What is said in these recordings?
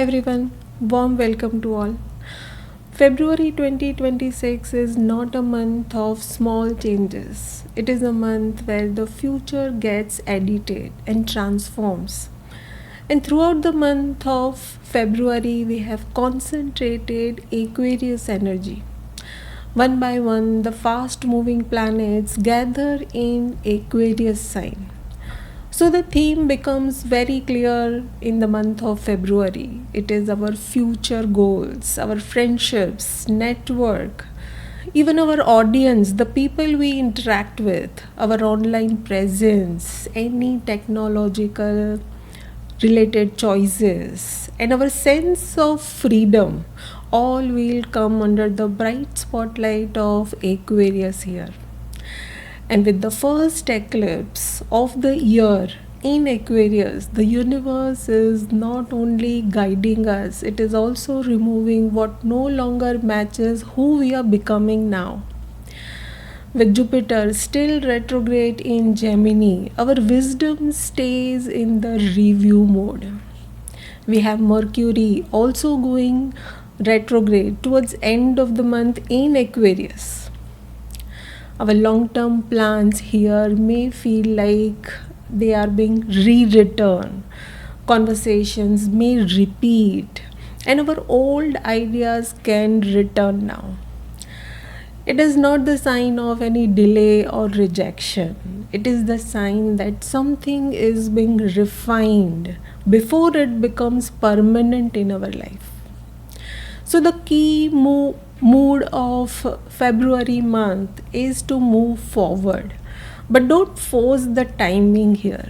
everyone, warm welcome to all. February 2026 is not a month of small changes. It is a month where the future gets edited and transforms. And throughout the month of February, we have concentrated Aquarius energy. One by one, the fast moving planets gather in Aquarius sign. So the theme becomes very clear in the month of February. It is our future goals, our friendships, network, even our audience, the people we interact with, our online presence, any technological related choices, and our sense of freedom all will come under the bright spotlight of Aquarius here. And with the first eclipse of the year in Aquarius, the universe is not only guiding us, it is also removing what no longer matches who we are becoming now. With Jupiter still retrograde in Gemini, our wisdom stays in the review mode. We have Mercury also going retrograde towards end of the month in Aquarius. Our long-term plans here may feel like they are being rewritten. Conversations may repeat, and our old ideas can return now. It is not the sign of any delay or rejection. It is the sign that something is being refined before it becomes permanent in our life. So the key mood of February month is to move forward, but don't force the timing here.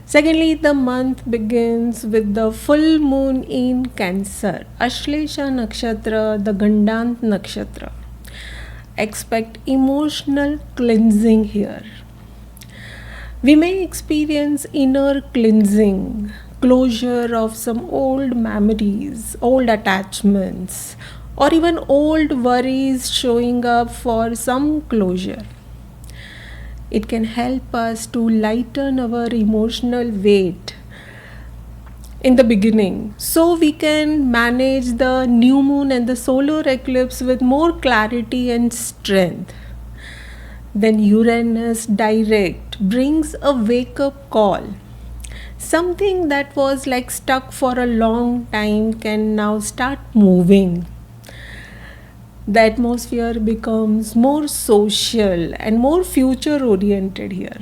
Secondly, the month begins with the full moon in Cancer, Ashlesha Nakshatra, the Gandant Nakshatra. Expect emotional cleansing here. We may experience inner cleansing, closure of some old memories, old attachments, or even old worries showing up for some closure. It can help us to lighten our emotional weight in the beginning so we can manage the new moon and the solar eclipse with more clarity and strength. Then Uranus direct brings a wake up call. Something that was like stuck for a long time can now start moving. The atmosphere becomes more social and more future oriented here.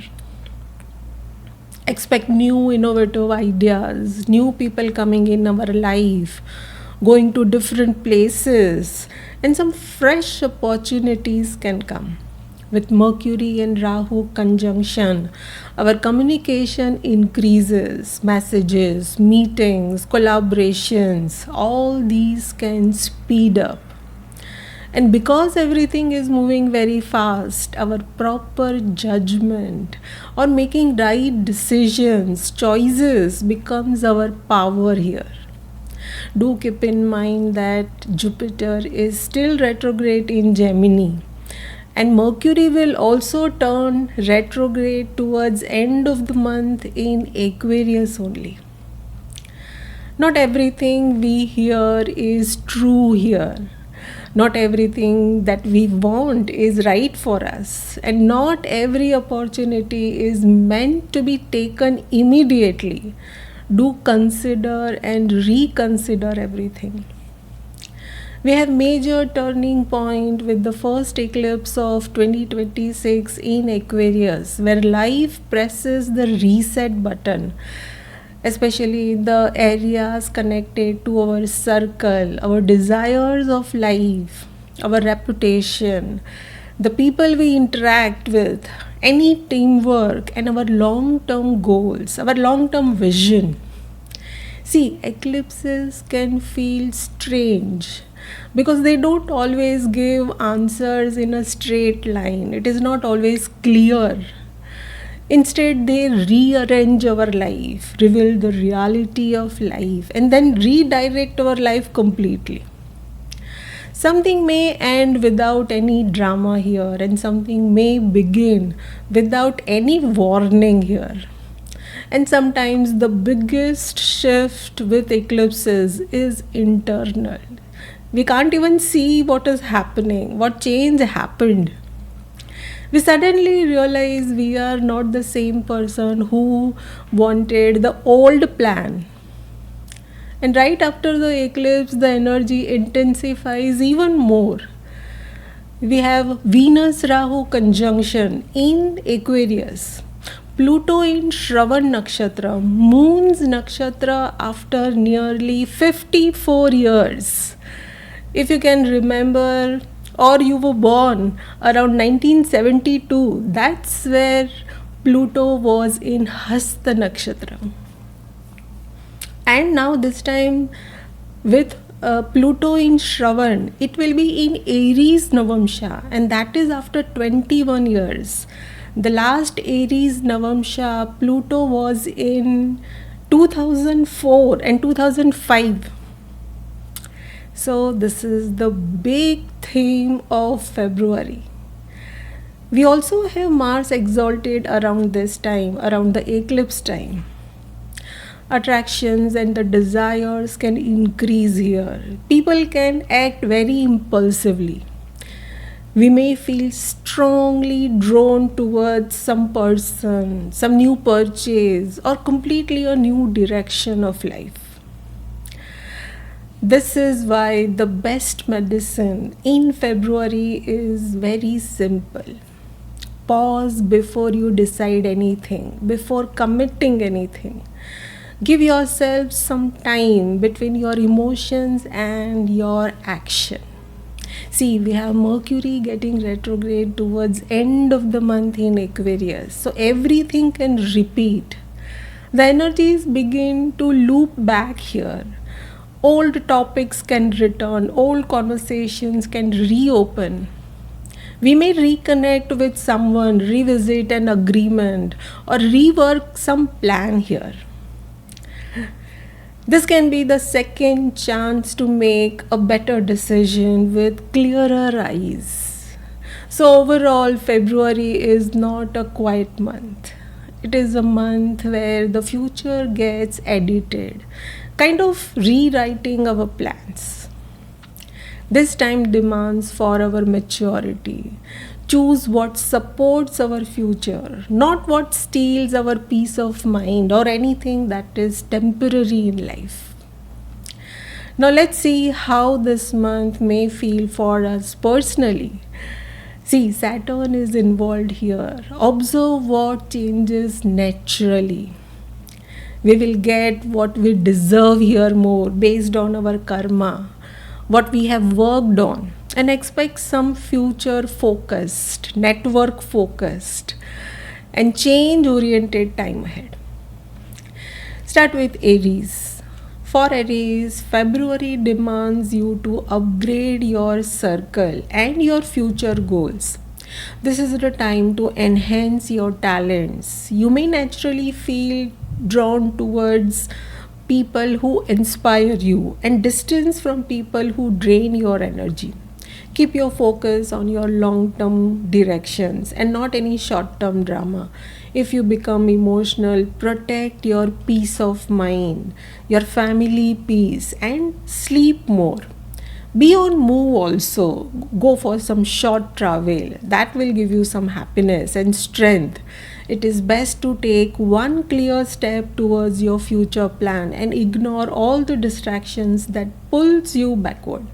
Expect new innovative ideas, new people coming in our life, going to different places, and some fresh opportunities can come. With Mercury and Rahu conjunction, our communication increases, messages, meetings, collaborations, all these can speed up. And because everything is moving very fast, our proper judgment or making right decisions, choices becomes our power here. Do keep in mind that Jupiter is still retrograde in Gemini, and Mercury will also turn retrograde towards end of the month in Aquarius only. Not everything we hear is true here. Not everything that we want is right for us, and not every opportunity is meant to be taken immediately. Do consider and reconsider everything. We have major turning point with the first eclipse of 2026 in Aquarius, where life presses the reset button, especially the areas connected to our circle, our desires of life, our reputation, the people we interact with, any teamwork, and our long term goals, our long term vision. See, eclipses can feel strange because they don't always give answers in a straight line, it is not always clear. Instead, they rearrange our life, reveal the reality of life, and then redirect our life completely. Something may end without any drama here, and something may begin without any warning here. And sometimes the biggest shift with eclipses is internal. We can't even see what is happening, what change happened. We suddenly realize we are not the same person who wanted the old plan. And right after the eclipse, the energy intensifies even more. We have Venus Rahu conjunction in Aquarius, Pluto in Shravan Nakshatra, Moon's Nakshatra after nearly 54 years. If you can remember, or you were born around 1972, that's where Pluto was in Hasta Nakshatra. And now this time with Pluto in Shravan, it will be in Aries Navamsha, and that is after 21 years. The last Aries Navamsha, Pluto was in 2004 and 2005. So this is the big theme of February. We also have Mars exalted around this time, around the eclipse time. Attractions and the desires can increase here. People can act very impulsively. We may feel strongly drawn towards some person, some new purchase, or completely a new direction of life. This is why the best medicine in February is very simple. Pause before you decide anything, before committing anything. Give yourself some time between your emotions and your action. See, we have Mercury getting retrograde towards end of the month in Aquarius. So everything can repeat. The energies begin to loop back here. Old topics can return, old conversations can reopen. We may reconnect with someone, revisit an agreement, or rework some plan here. This can be the second chance to make a better decision with clearer eyes. So overall, February is not a quiet month. It is a month where the future gets edited, kind of rewriting our plans. This time demands for our maturity. Choose what supports our future, not what steals our peace of mind or anything that is temporary in life. Now let's see how this month may feel for us personally. See, Saturn is involved here. Observe what changes naturally. We will get what we deserve here more based on our karma, what we have worked on, and expect some future focused, network focused, and change oriented time ahead. Start with Aries. For Aries, February demands you to upgrade your circle and your future goals. This is the time to enhance your talents. You may naturally feel drawn towards people who inspire you and distance from people who drain your energy. Keep your focus on your long-term directions and not any short-term drama. If you become emotional, protect your peace of mind, your family peace, and sleep more. Be on move also. Go for some short travel. That will give you some happiness and strength. It is best to take one clear step towards your future plan and ignore all the distractions that pulls you backward.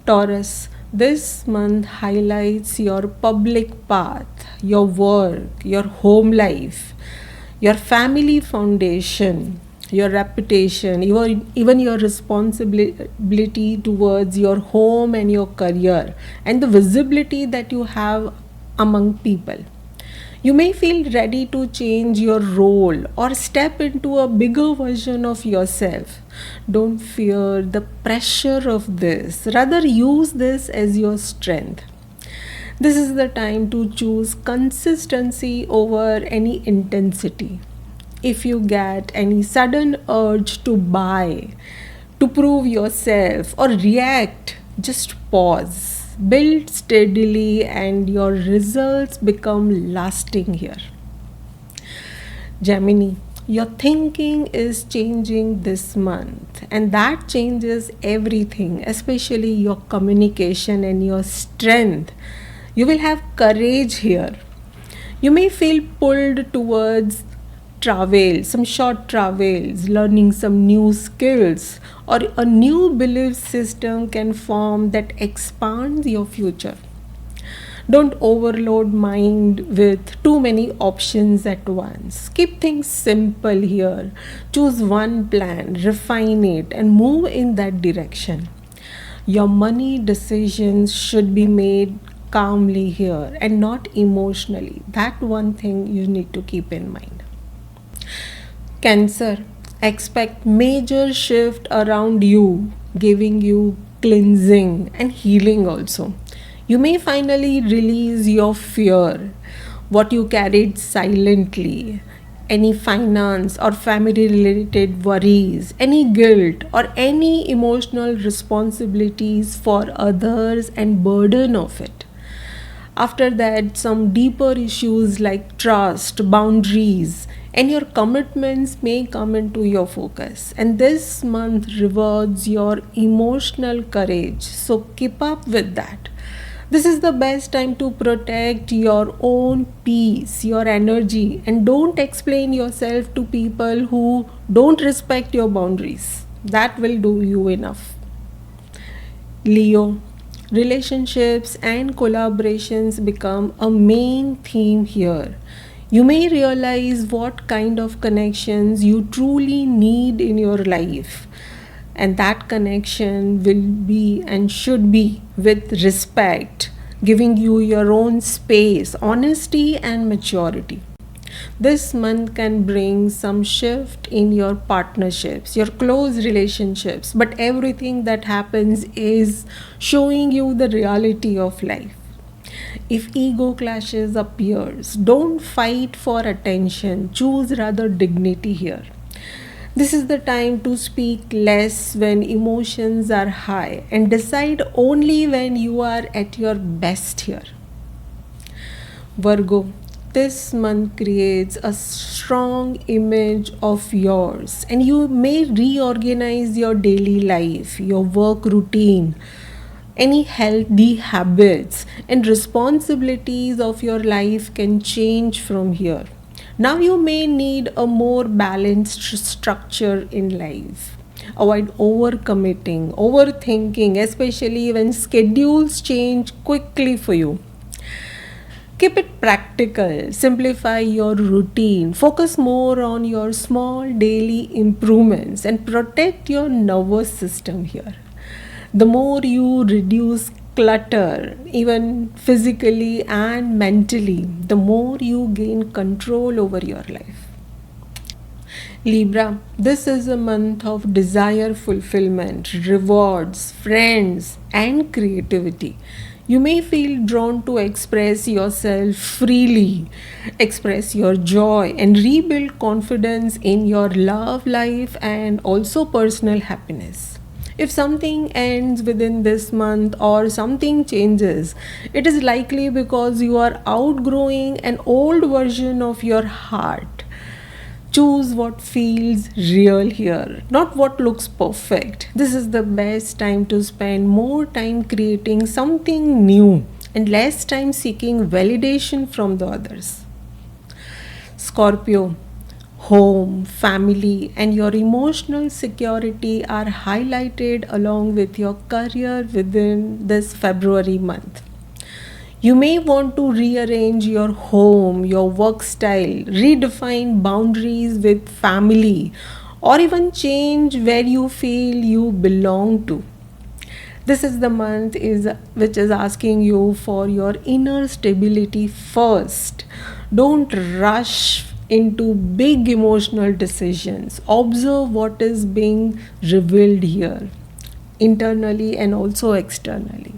Taurus, this month highlights your public path, your work, your home life, your family foundation, your reputation, even your responsibility towards your home and your career, and the visibility that you have among people. You may feel ready to change your role or step into a bigger version of yourself. Don't fear the pressure of this. Rather, use this as your strength. This is the time to choose consistency over any intensity. If you get any sudden urge to buy, to prove yourself, or react, just pause. Build steadily and your results become lasting here. Gemini, your thinking is changing this month, and that changes everything, especially your communication and your strength. You will have courage here. You may feel pulled towards travel, some short travels, learning some new skills, or a new belief system can form that expands your future. Don't overload mind with too many options at once. Keep things simple here. Choose one plan, refine it, and move in that direction. Your money decisions should be made calmly here and not emotionally. That one thing you need to keep in mind. Cancer, expect major shift around you, giving you cleansing and healing also. You may finally release your fear, what you carried silently, any finance or family related worries, any guilt or any emotional responsibilities for others and burden of it. After that, some deeper issues like trust, boundaries, and your commitments may come into your focus. And this month rewards your emotional courage. So keep up with that. This is the best time to protect your own peace, your energy, and don't explain yourself to people who don't respect your boundaries. That will do you enough. Leo, relationships and collaborations become a main theme here. You may realize what kind of connections you truly need in your life, and that connection will be and should be with respect, giving you your own space, honesty, and maturity. This month can bring some shift in your partnerships, your close relationships, but everything that happens is showing you the reality of life. If ego clashes appears, don't fight for attention, choose rather dignity here. This is the time to speak less when emotions are high and decide only when you are at your best here. Virgo, this month creates a strong image of yours, and you may reorganize your daily life, your work routine, any healthy habits and responsibilities of your life can change from here. Now you may need a more balanced structure in life. Avoid overcommitting, overthinking, especially when schedules change quickly for you. Keep it practical, simplify your routine, focus more on your small daily improvements, and protect your nervous system here. The more you reduce clutter, even physically and mentally, the more you gain control over your life. Libra, this is a month of desire fulfillment, rewards, friends, and creativity. You may feel drawn to express yourself freely, express your joy, and rebuild confidence in your love life and also personal happiness. If something ends within this month or something changes, it is likely because you are outgrowing an old version of your heart. Choose what feels real here, not what looks perfect. This is the best time to spend more time creating something new and less time seeking validation from the others. Scorpio, home, family, and your emotional security are highlighted along with your career within this February month. You may want to rearrange your home, your work style, redefine boundaries with family, or even change where you feel you belong to. This is the month which is asking you for your inner stability first. Don't rush into big emotional decisions. Observe what is being revealed here, internally and also externally.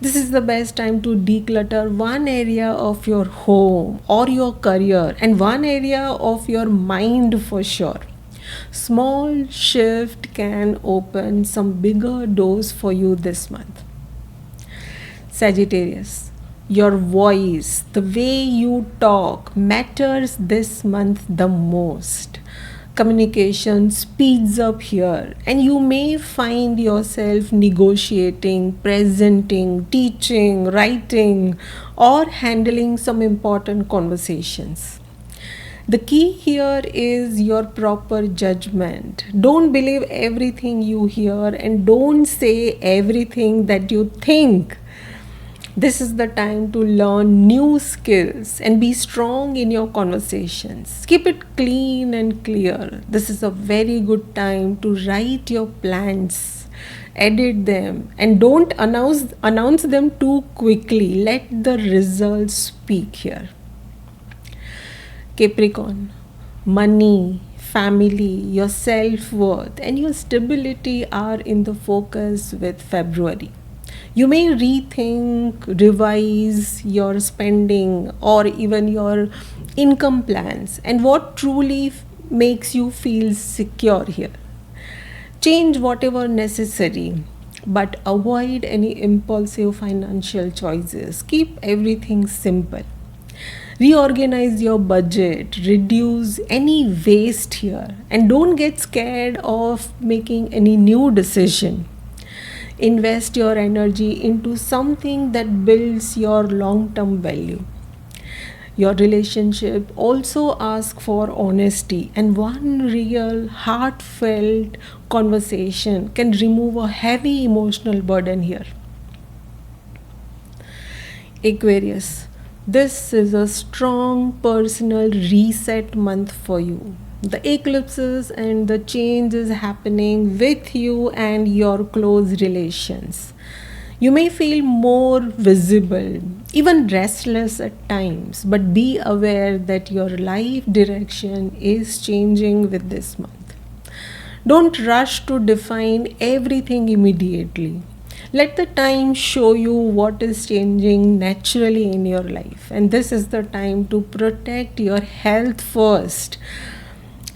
This is the best time to declutter one area of your home or your career and one area of your mind for sure. Small shift can open some bigger doors for you this month. Sagittarius, Your voice, the way you talk matters this month the most. Communication speeds up here, and you may find yourself negotiating, presenting, teaching, writing, or handling some important conversations. The key here is your proper judgment. Don't believe everything you hear and don't say everything that you think. This is the time to learn new skills and be strong in your conversations. Keep it clean and clear. This is a very good time to write your plans, edit them, and don't announce them too quickly. Let the results speak here. Capricorn, money, family, your self worth, and your stability are in the focus with February. You may rethink, revise your spending or even your income plans and what truly makes you feel secure here. Change whatever necessary, but avoid any impulsive financial choices. Keep everything simple. Reorganize your budget, reduce any waste here, and don't get scared of making any new decision. Invest your energy into something that builds your long term value. Your relationship also asks for honesty, and one real heartfelt conversation can remove a heavy emotional burden here. Aquarius, this is a strong personal reset month for you. The eclipses and the change is happening with you and your close relations. You may feel more visible, even restless at times, but be aware that your life direction is changing with this month. Don't rush to define everything immediately. Let the time show you what is changing naturally in your life. And this is the time to protect your health first.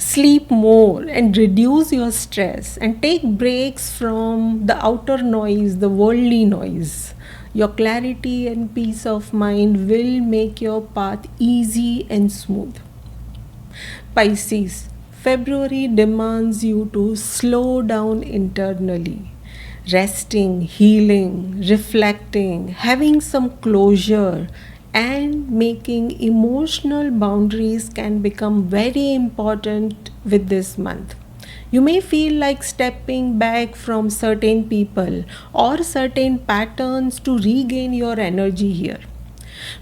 Sleep more and reduce your stress and take breaks from the outer noise, the worldly noise. Your clarity and peace of mind will make your path easy and smooth. Pisces, February demands you to slow down internally. Resting, healing, reflecting, having some closure, and making emotional boundaries can become very important with this month. You may feel like stepping back from certain people or certain patterns to regain your energy here.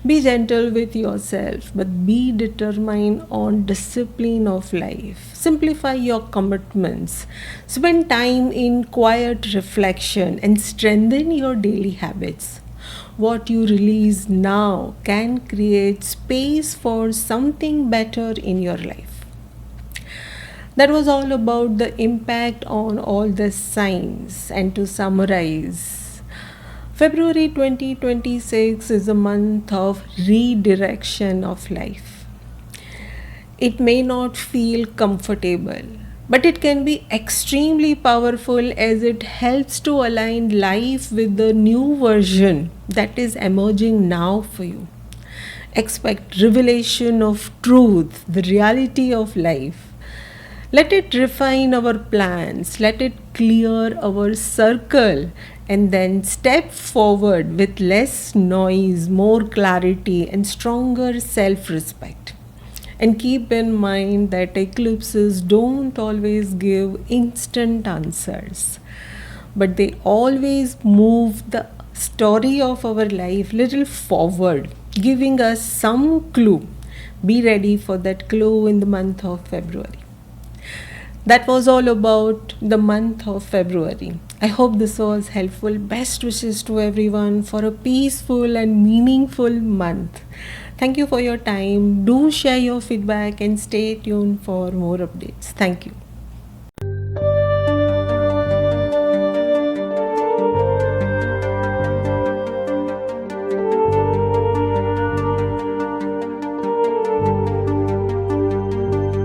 Be gentle with yourself, but be determined on discipline of life. Simplify your commitments. Spend time in quiet reflection and strengthen your daily habits. What you release now can create space for something better in your life. That was all about the impact on all the signs. And to summarize, February 2026 is a month of redirection of life. It may not feel comfortable, but it can be extremely powerful as it helps to align life with the new version that is emerging now for you. Expect revelation of truth, the reality of life. Let it refine our plans, let it clear our circle, and then step forward with less noise, more clarity, and stronger self respect. And keep in mind that eclipses don't always give instant answers, but they always move the story of our life little forward, giving us some clue. Be ready for that clue in the month of February. That was all about the month of February. I hope this was helpful. Best wishes to everyone for a peaceful and meaningful month. Thank you for your time. Do share your feedback and stay tuned for more updates. Thank you.